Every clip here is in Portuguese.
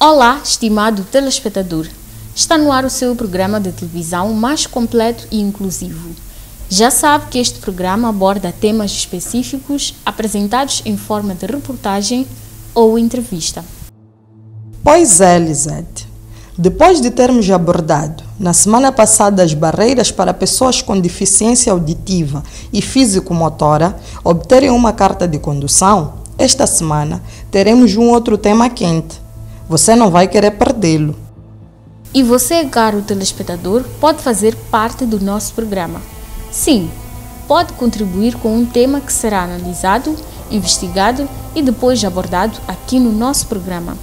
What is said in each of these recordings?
Olá, estimado telespectador. Está no ar o seu programa de televisão mais completo e inclusivo. Já sabe que este programa aborda temas específicos apresentados em forma de reportagem ou entrevista. Pois é, Lisete. Depois de termos abordado na semana passada as barreiras para pessoas com deficiência auditiva e físico-motora obterem uma carta de condução, esta semana teremos um outro tema quente. Você não vai querer perdê-lo. E você, caro telespectador, pode fazer parte do nosso programa. Sim, pode contribuir com um tema que será analisado, investigado e depois abordado aqui no nosso programa.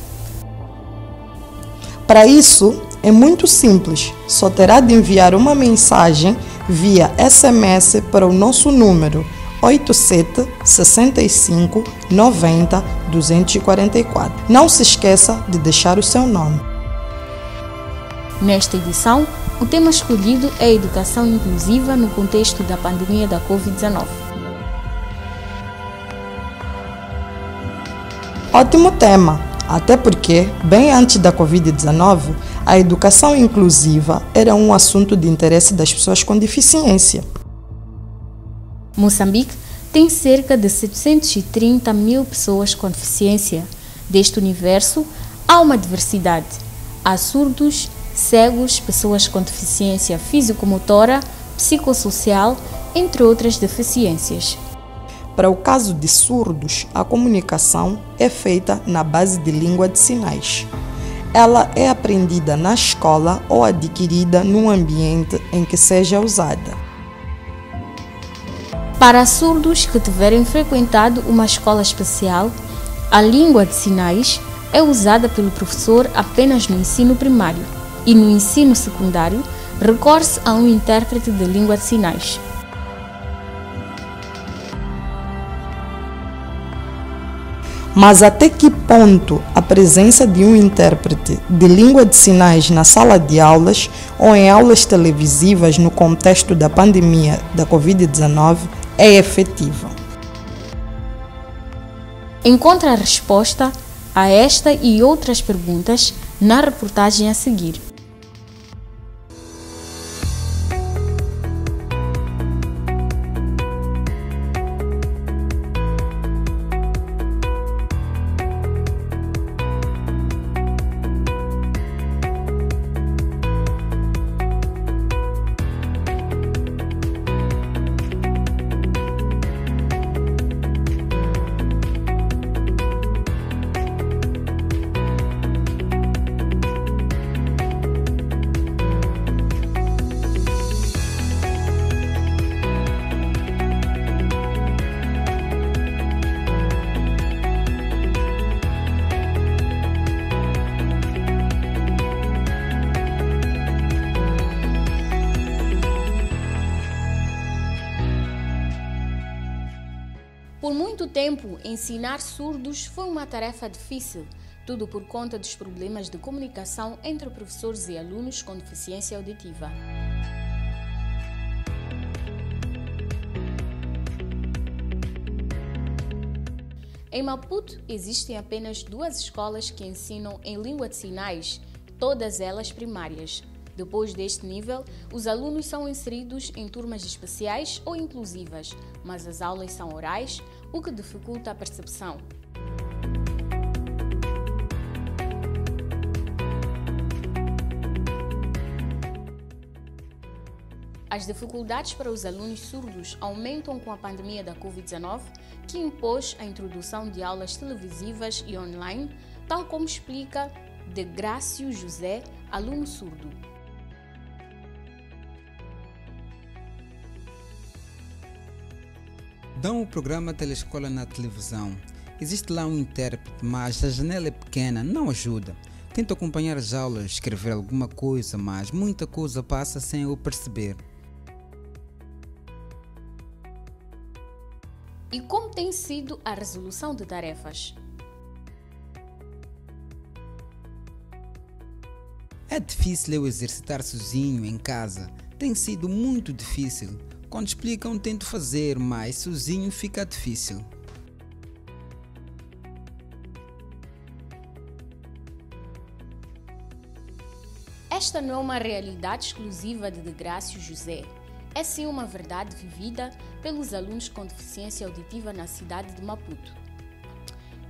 Para isso, é muito simples. Só terá de enviar uma mensagem via SMS para o nosso número 87 65 90 244. Não se esqueça de deixar o seu nome. Nesta edição, o tema escolhido é a educação inclusiva no contexto da pandemia da Covid-19. Ótimo tema, até porque, bem antes da Covid-19, a educação inclusiva era um assunto de interesse das pessoas com deficiência. Moçambique tem cerca de 730 mil pessoas com deficiência. Deste universo, há uma diversidade. Há surdos, cegos, pessoas com deficiência físico-motora, psicossocial, entre outras deficiências. Para o caso de surdos, a comunicação é feita na base de língua de sinais. Ela é aprendida na escola ou adquirida num ambiente em que seja usada. Para surdos que tiverem frequentado uma escola especial, a língua de sinais é usada pelo professor apenas no ensino primário e no ensino secundário recorre-se a um intérprete de língua de sinais. Mas até que ponto a presença de um intérprete de língua de sinais na sala de aulas ou em aulas televisivas no contexto da pandemia da Covid-19 é efetiva? Encontre a resposta a esta e outras perguntas na reportagem a seguir. Por muito tempo, ensinar surdos foi uma tarefa difícil, tudo por conta dos problemas de comunicação entre professores e alunos com deficiência auditiva. Em Maputo, existem apenas 2 escolas que ensinam em língua de sinais, todas elas primárias. Depois deste nível, os alunos são inseridos em turmas especiais ou inclusivas, mas as aulas são orais, o que dificulta a percepção. As dificuldades para os alunos surdos aumentam com a pandemia da Covid-19, que impôs a introdução de aulas televisivas e online, tal como explica De Grácio José, aluno surdo. Dão o programa Telescola na televisão. Existe lá um intérprete, mas a janela é pequena, não ajuda. Tento acompanhar as aulas, escrever alguma coisa, mas muita coisa passa sem eu perceber. E como tem sido a resolução de tarefas? É difícil eu exercitar sozinho em casa. Tem sido muito difícil. Quando explicam, tento fazer, mas sozinho fica esta não é uma realidade exclusiva de Degrácio José. É sim uma verdade vivida pelos alunos com deficiência auditiva na cidade de Maputo.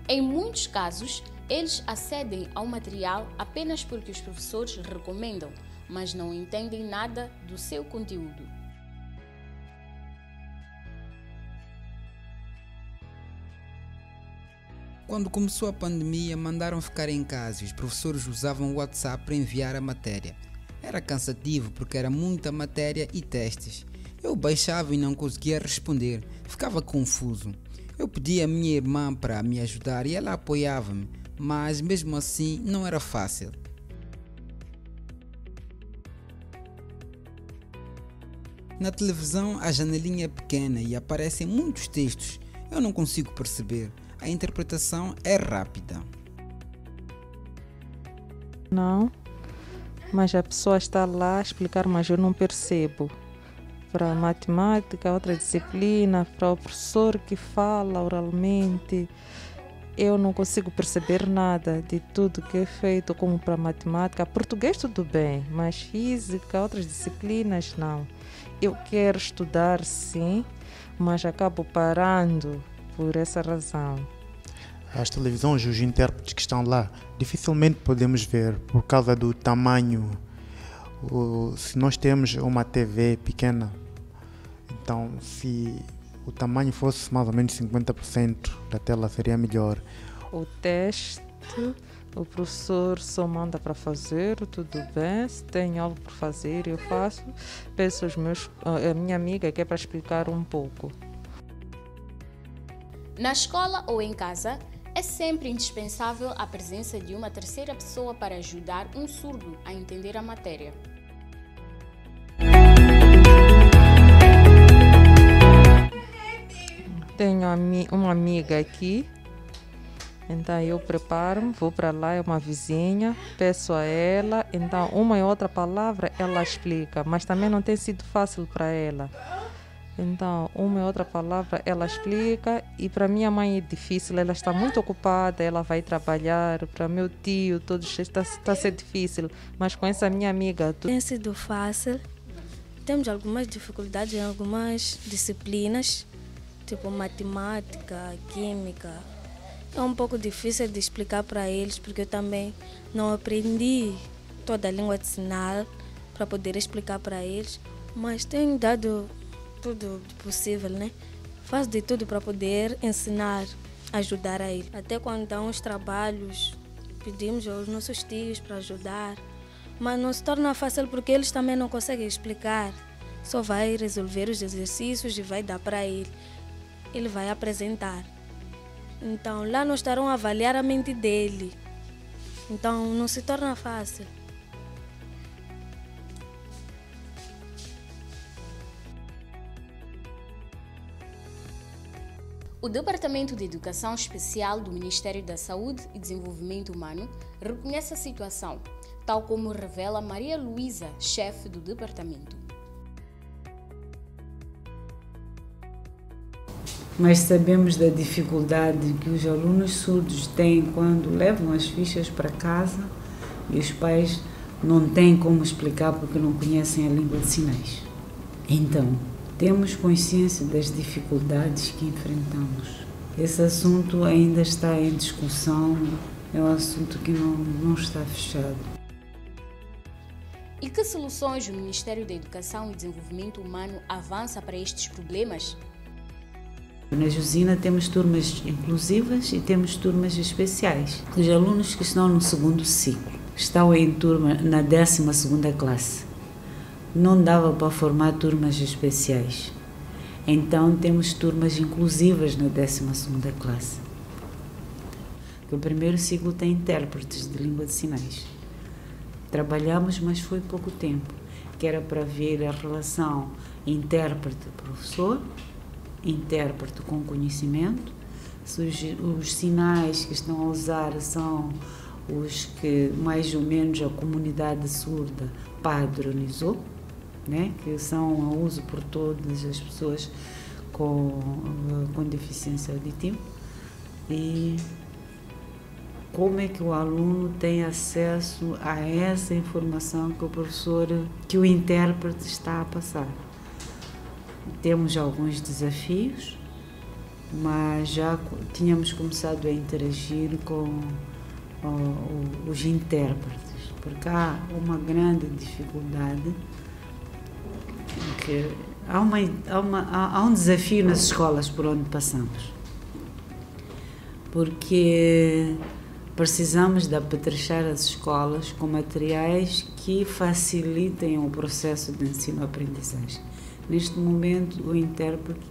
Em muitos casos, eles acedem ao material apenas porque os professores recomendam, mas não entendem nada do seu conteúdo. Quando começou a pandemia, mandaram ficar em casa e os professores usavam o WhatsApp para enviar a matéria. Era cansativo porque era muita matéria e testes. Eu baixava e não conseguia responder, ficava confuso. Eu pedi à minha irmã para me ajudar e ela apoiava-me, mas mesmo assim não era fácil. Na televisão a janelinha é pequena e aparecem muitos textos. Eu não consigo perceber. A interpretação é rápida. Não, mas a pessoa está lá a explicar, mas eu não percebo. Para a matemática, outra disciplina, para o professor que fala oralmente, eu não consigo perceber nada de tudo que é feito, como para a matemática. Português tudo bem, mas física, outras disciplinas não. Eu quero estudar sim, mas acabo parando por essa razão. As televisões e os intérpretes que estão lá dificilmente podemos ver por causa do tamanho. Se nós temos uma TV pequena, então se o tamanho fosse mais ou menos 50% da tela seria melhor. O teste, o professor só manda para fazer, tudo bem. Se tem algo para fazer, eu faço. Peço a minha amiga que é para explicar um pouco. Na escola ou em casa, é sempre indispensável a presença de uma terceira pessoa para ajudar um surdo a entender a matéria. Tenho uma amiga aqui, então eu preparo-me, vou para lá, é uma vizinha, peço a ela, então uma e outra palavra ela explica, mas também não tem sido fácil para ela. Então, uma e outra palavra ela explica e para minha mãe é difícil, ela está muito ocupada, ela vai trabalhar, para meu tio, todos está a ser difícil, mas com essa minha amiga... Tem sido fácil, temos algumas dificuldades em algumas disciplinas, tipo matemática, química. É um pouco difícil de explicar para eles, porque eu também não aprendi toda a língua de sinal para poder explicar para eles, mas tenho dado tudo possível, né? Faço de tudo para poder ensinar, ajudar a ele. Até quando dão os trabalhos, pedimos aos nossos tios para ajudar, mas não se torna fácil porque eles também não conseguem explicar. Só vai resolver os exercícios e vai dar para ele. Ele vai apresentar. Então lá não estarão a avaliar a mente dele. Então não se torna fácil. O Departamento de Educação Especial do Ministério da Saúde e Desenvolvimento Humano reconhece a situação, tal como revela Maria Luísa, chefe do departamento. Mas sabemos da dificuldade que os alunos surdos têm quando levam as fichas para casa e os pais não têm como explicar porque não conhecem a língua de sinais. Então, temos consciência das dificuldades que enfrentamos. Esse assunto ainda está em discussão, é um assunto que não está fechado. E que soluções o Ministério da Educação e Desenvolvimento Humano avança para estes problemas? Na Josina temos turmas inclusivas e temos turmas especiais. Os alunos que estão no segundo ciclo estão em turma na 12ª classe. Não dava para formar turmas especiais. Então temos turmas inclusivas na 12ª classe. O primeiro ciclo tem intérpretes de língua de sinais. Trabalhamos, mas foi pouco tempo, que era para ver a relação intérprete-professor, intérprete com conhecimento, se os sinais que estão a usar são os que mais ou menos a comunidade surda padronizou, né? Que são a uso por todas as pessoas com deficiência auditiva. E como é que o aluno tem acesso a essa informação que o professor, que o intérprete está a passar. Temos alguns desafios, mas já tínhamos começado a interagir com os intérpretes, porque há uma grande dificuldade, que há um desafio nas escolas por onde passamos, porque precisamos de apetrechar as escolas com materiais que facilitem o processo de ensino-aprendizagem. Neste momento, o intérprete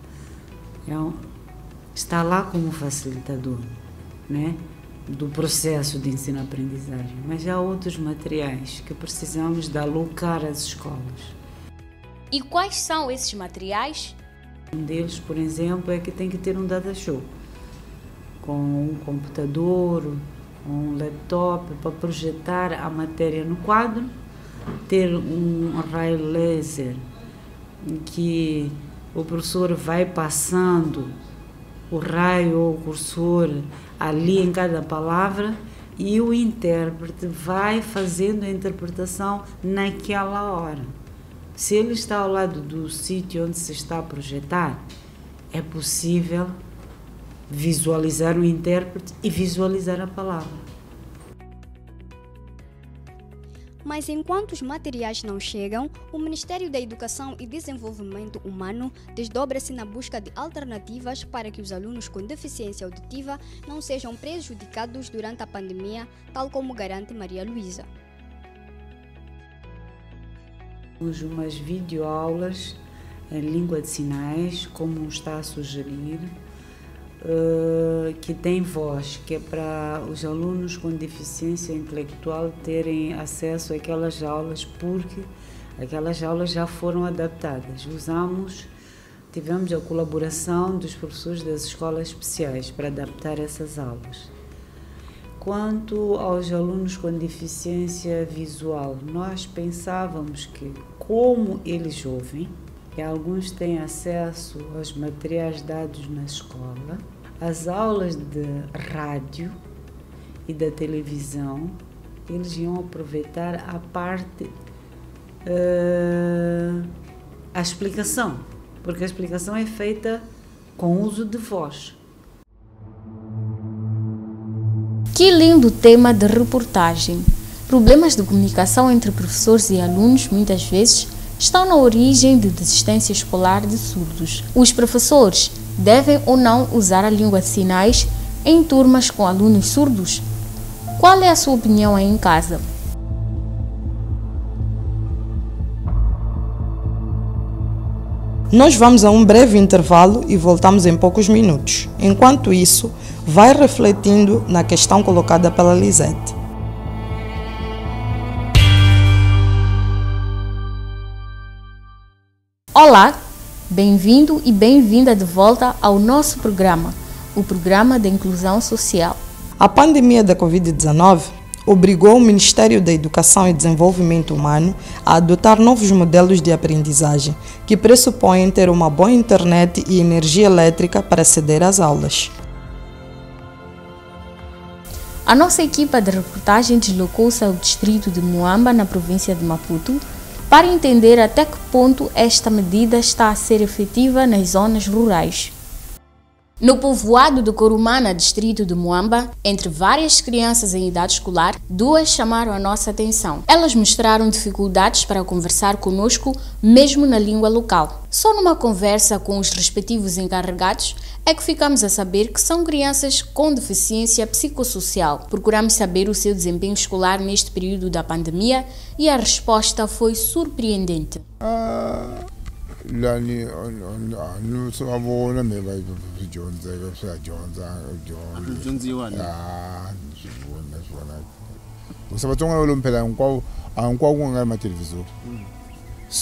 está lá como facilitador, né, do processo de ensino-aprendizagem, mas há outros materiais que precisamos de alocar às escolas. E quais são esses materiais? Um deles, por exemplo, é que tem que ter um data show, com um computador, um laptop para projetar a matéria no quadro, ter um raio laser que o professor vai passando o raio ou o cursor ali em cada palavra e o intérprete vai fazendo a interpretação naquela hora. Se ele está ao lado do sítio onde se está a projetar, é possível visualizar o intérprete e visualizar a palavra. Mas enquanto os materiais não chegam, o Ministério da Educação e Desenvolvimento Humano desdobra-se na busca de alternativas para que os alunos com deficiência auditiva não sejam prejudicados durante a pandemia, tal como garante Maria Luísa. Temos umas videoaulas em língua de sinais, como está a sugerir, que tem voz, que é para os alunos com deficiência intelectual terem acesso àquelas aulas, porque aquelas aulas já foram adaptadas. Tivemos a colaboração dos professores das escolas especiais para adaptar essas aulas. Quanto aos alunos com deficiência visual, nós pensávamos que, como eles ouvem, e alguns têm acesso aos materiais dados na escola, as aulas de rádio e da televisão, eles iam aproveitar a parte, a explicação, porque a explicação é feita com uso de voz. Que lindo tema de reportagem! Problemas de comunicação entre professores e alunos, muitas vezes, estão na origem de desistência escolar de surdos. Os professores devem ou não usar a língua de sinais em turmas com alunos surdos? Qual é a sua opinião aí em casa? Nós vamos a um breve intervalo e voltamos em poucos minutos. Enquanto isso, vai refletindo na questão colocada pela Lisete. Olá, bem-vindo e bem-vinda de volta ao nosso programa, o Programa da Inclusão Social. A pandemia da Covid-19 obrigou o Ministério da Educação e Desenvolvimento Humano a adotar novos modelos de aprendizagem, que pressupõem ter uma boa internet e energia elétrica para aceder às aulas. A nossa equipa de reportagem deslocou-se ao distrito de Muamba, na província de Maputo, para entender até que ponto esta medida está a ser efetiva nas zonas rurais. No povoado de Corumana, distrito de Muamba, entre várias crianças em idade escolar, duas chamaram a nossa atenção. Elas mostraram dificuldades para conversar conosco, mesmo na língua local. Só numa conversa com os respectivos encarregados é que ficamos a saber que são crianças com deficiência psicossocial. Procuramos saber o seu desempenho escolar neste período da pandemia e a resposta foi surpreendente.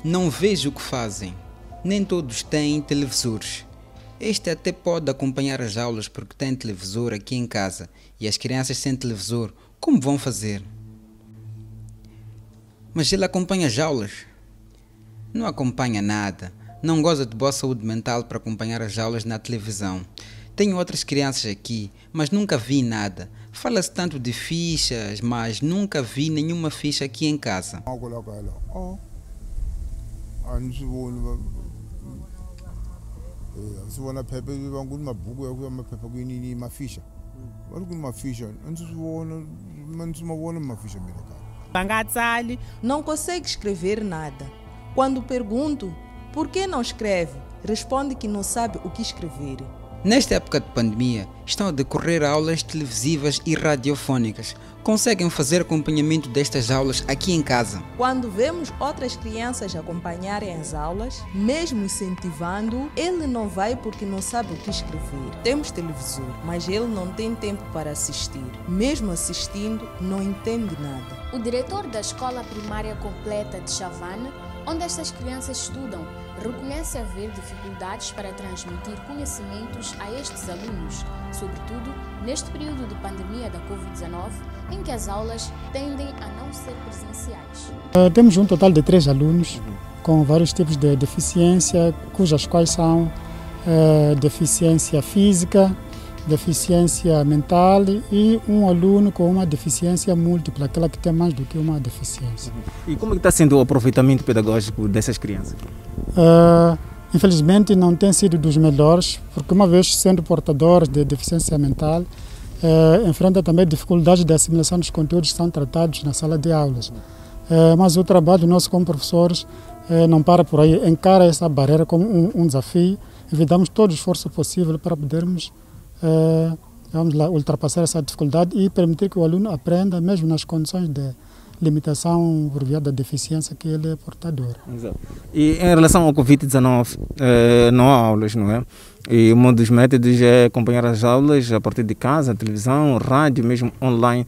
Não vejo o que fazem. Nem todos têm televisores. Este até pode acompanhar as aulas porque tem televisor aqui em casa. E as crianças sem televisor, como vão fazer? Mas ele acompanha as aulas? Não acompanha nada. Não goza de boa saúde mental para acompanhar as aulas na televisão. Tenho outras crianças aqui, mas nunca vi nada. Fala-se tanto de fichas, mas nunca vi nenhuma ficha aqui em casa. Não consegue escrever nada. Quando pergunto por que não escreve, responde que não sabe o que escrever. Nesta época de pandemia, estão a decorrer aulas televisivas e radiofónicas. Conseguem fazer acompanhamento destas aulas aqui em casa? Quando vemos outras crianças acompanharem as aulas, mesmo incentivando, ele não vai porque não sabe o que escrever. Temos televisor, mas ele não tem tempo para assistir. Mesmo assistindo, não entende nada. O diretor da Escola Primária Completa de Chavane, onde estas crianças estudam, reconhece haver dificuldades para transmitir conhecimentos a estes alunos, sobretudo neste período de pandemia da Covid-19, em que as aulas tendem a não ser presenciais. Temos um total de 3 alunos com vários tipos de deficiência, cujas quais são deficiência física, deficiência mental e um aluno com uma deficiência múltipla, aquela que tem mais do que uma deficiência. E como está sendo o aproveitamento pedagógico dessas crianças? Infelizmente não tem sido dos melhores, porque uma vez sendo portadores de deficiência mental, enfrenta também dificuldades de assimilação dos conteúdos que são tratados na sala de aulas. Mas o trabalho nosso como professores não para por aí, encara essa barreira como um desafio e damos todo o esforço possível para podermos ultrapassar essa dificuldade e permitir que o aluno aprenda, mesmo nas condições de limitação por via da deficiência que ele é portador. Exato. E em relação ao Covid-19, não há aulas, não é? E um dos métodos é acompanhar as aulas a partir de casa, televisão, rádio, mesmo online.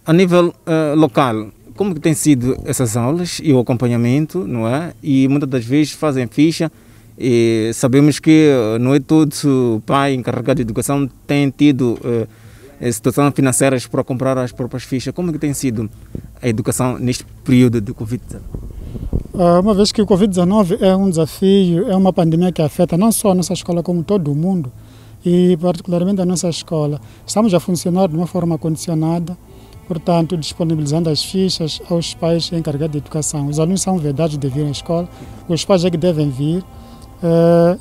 A nível local, como que tem sido essas aulas e o acompanhamento, não é? E muitas das vezes fazem ficha. E sabemos que não é todo pai encarregado de educação tem tido situações financeiras para comprar as próprias fichas. Como é que tem sido a educação neste período de Covid-19? Uma vez que o Covid-19 é um desafio, é uma pandemia que afeta não só a nossa escola como todo o mundo e particularmente a nossa escola. Estamos a funcionar de uma forma condicionada, portanto disponibilizando as fichas aos pais encarregados de educação. Os alunos são vedados de vir à escola, os pais é que devem vir.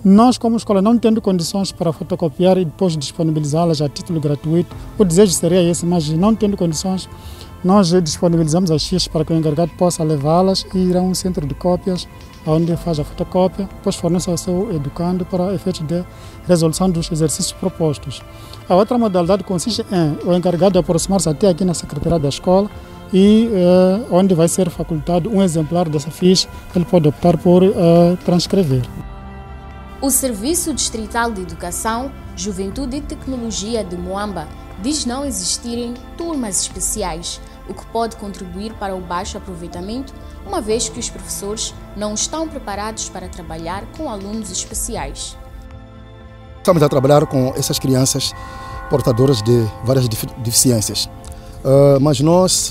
Nós, como escola, não tendo condições para fotocopiar e depois disponibilizá-las a título gratuito, o desejo seria esse, mas não tendo condições, nós disponibilizamos as fichas para que o encarregado possa levá-las e ir a um centro de cópias, onde faz a fotocópia, depois fornece ao seu educando para efeito de resolução dos exercícios propostos. A outra modalidade consiste em o encarregado aproximar-se até aqui na secretaria da escola e onde vai ser facultado um exemplar dessa ficha, ele pode optar por transcrever. O Serviço Distrital de Educação, Juventude e Tecnologia de Moamba diz não existirem turmas especiais, o que pode contribuir para o baixo aproveitamento, uma vez que os professores não estão preparados para trabalhar com alunos especiais. Estamos a trabalhar com essas crianças portadoras de várias deficiências, mas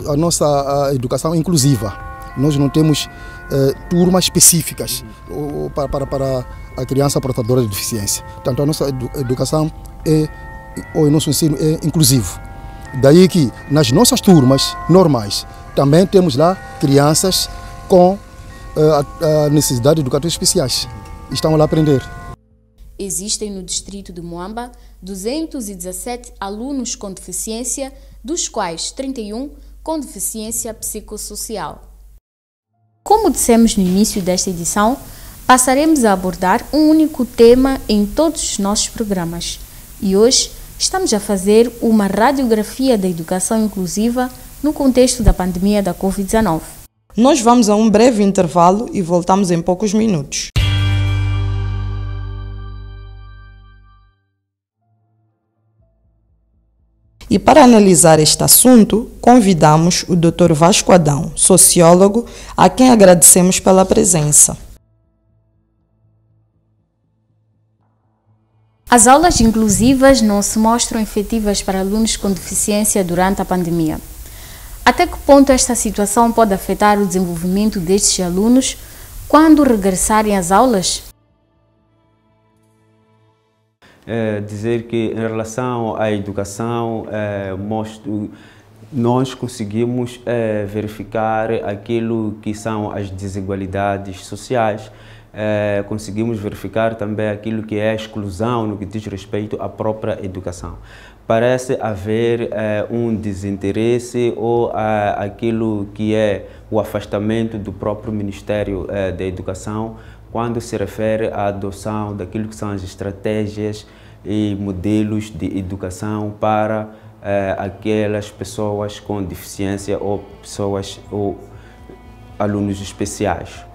a nossa educação é inclusiva. Nós não temos turmas específicas para a criança portadora de deficiência. Portanto, a nossa educação o nosso ensino é inclusivo. Daí que nas nossas turmas normais também temos lá crianças com a necessidade de educadores especiais. Estão lá a aprender. Existem no distrito de Moamba 217 alunos com deficiência, dos quais 31 com deficiência psicossocial. Como dissemos no início desta edição, passaremos a abordar um único tema em todos os nossos programas. E hoje estamos a fazer uma radiografia da educação inclusiva no contexto da pandemia da Covid-19. Nós vamos a um breve intervalo e voltamos em poucos minutos. E para analisar este assunto, convidamos o Dr. Vasco Adão, sociólogo, a quem agradecemos pela presença. As aulas inclusivas não se mostram efetivas para alunos com deficiência durante a pandemia. Até que ponto esta situação pode afetar o desenvolvimento destes alunos quando regressarem às aulas? dizer que em relação à educação, nós conseguimos verificar aquilo que são as desigualdades sociais, conseguimos verificar também aquilo que é a exclusão no que diz respeito à própria educação. Parece haver um desinteresse ou aquilo que é o afastamento do próprio Ministério da Educação quando se refere à adoção daquilo que são as estratégias e modelos de educação para aquelas pessoas com deficiência ou alunos especiais.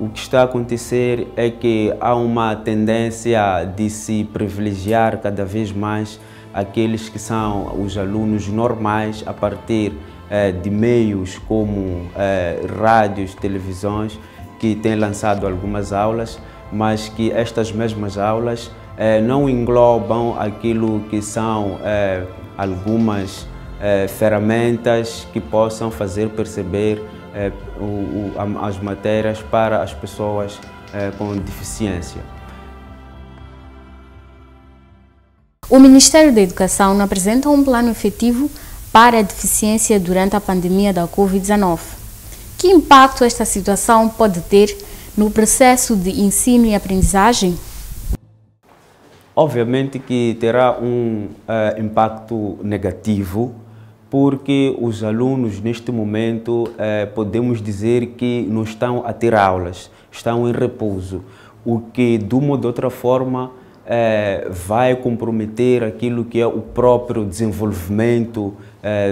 O que está a acontecer é que há uma tendência de se privilegiar cada vez mais aqueles que são os alunos normais a partir de meios como rádios, televisões, que têm lançado algumas aulas, mas que estas mesmas aulas não englobam aquilo que são algumas ferramentas que possam fazer perceber as matérias para as pessoas com deficiência. O Ministério da Educação não apresenta um plano efetivo para a deficiência durante a pandemia da Covid-19. Que impacto esta situação pode ter no processo de ensino e aprendizagem? Obviamente que terá um impacto negativo, porque os alunos neste momento podemos dizer que não estão a ter aulas, estão em repouso, o que de uma ou de outra forma vai comprometer aquilo que é o próprio desenvolvimento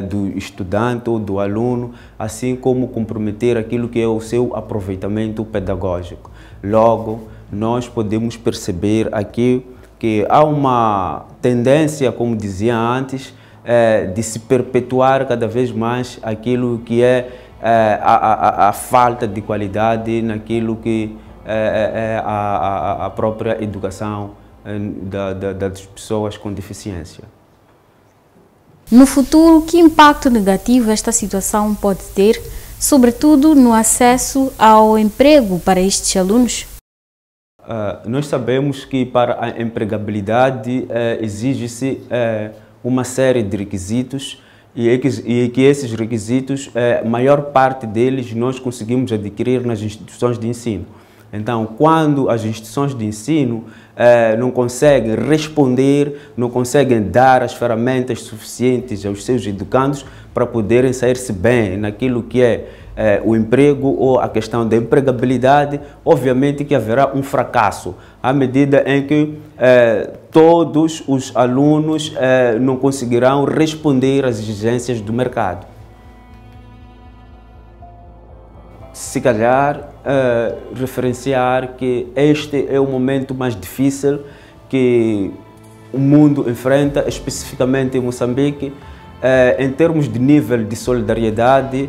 do estudante ou do aluno, assim como comprometer aquilo que é o seu aproveitamento pedagógico. Logo, nós podemos perceber aqui que há uma tendência, como dizia antes, de se perpetuar cada vez mais aquilo que é a falta de qualidade naquilo que é a própria educação das pessoas com deficiência. No futuro, que impacto negativo esta situação pode ter, sobretudo no acesso ao emprego para estes alunos? Nós sabemos que para a empregabilidade exige-se uma série de requisitos e que esses requisitos, a maior parte deles nós conseguimos adquirir nas instituições de ensino. Então, quando as instituições de ensino não conseguem responder, não conseguem dar as ferramentas suficientes aos seus educandos para poderem sair-se bem naquilo que é o emprego ou a questão da empregabilidade, obviamente que haverá um fracasso, à medida em que todos os alunos não conseguirão responder às exigências do mercado. Se calhar, referenciar que este é o momento mais difícil que o mundo enfrenta, especificamente em Moçambique. Em termos de nível de solidariedade,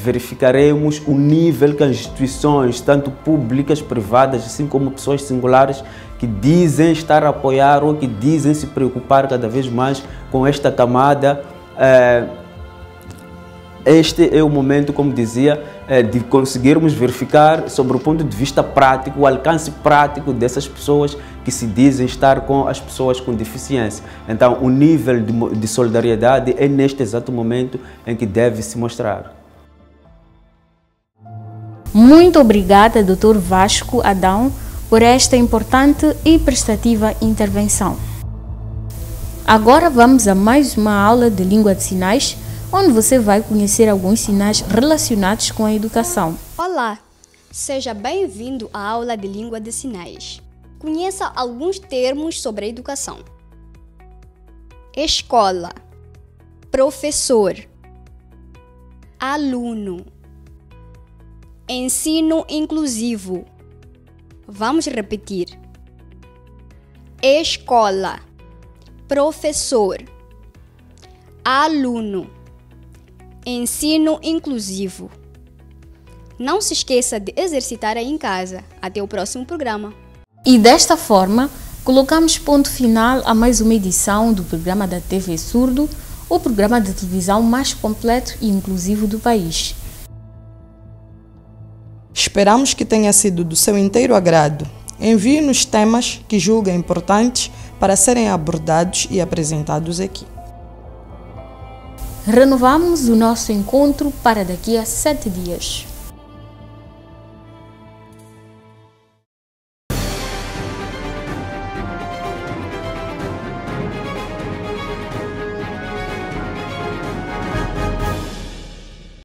verificaremos o nível que as instituições, tanto públicas, privadas, assim como pessoas singulares, que dizem estar a apoiar ou que dizem se preocupar cada vez mais com esta camada. Este é o momento, como dizia, de conseguirmos verificar, sobre o ponto de vista prático, o alcance prático dessas pessoas que se dizem estar com as pessoas com deficiência. Então, o nível de solidariedade é neste exato momento em que deve se mostrar. Muito obrigada, Dr. Vasco Adão, por esta importante e prestativa intervenção. Agora vamos a mais uma aula de língua de sinais, onde você vai conhecer alguns sinais relacionados com a educação. Olá, seja bem-vindo à aula de língua de sinais. Conheça alguns termos sobre a educação. Escola, professor, aluno, ensino inclusivo. Vamos repetir. Escola, professor, aluno, ensino inclusivo. Não se esqueça de exercitar aí em casa. Até o próximo programa. E desta forma, colocamos ponto final a mais uma edição do programa da TV Surdo, o programa de televisão mais completo e inclusivo do país. Esperamos que tenha sido do seu inteiro agrado Envie-nos temas que julga importantes para serem abordados e apresentados aqui. Renovamos o nosso encontro para daqui a 7 dias.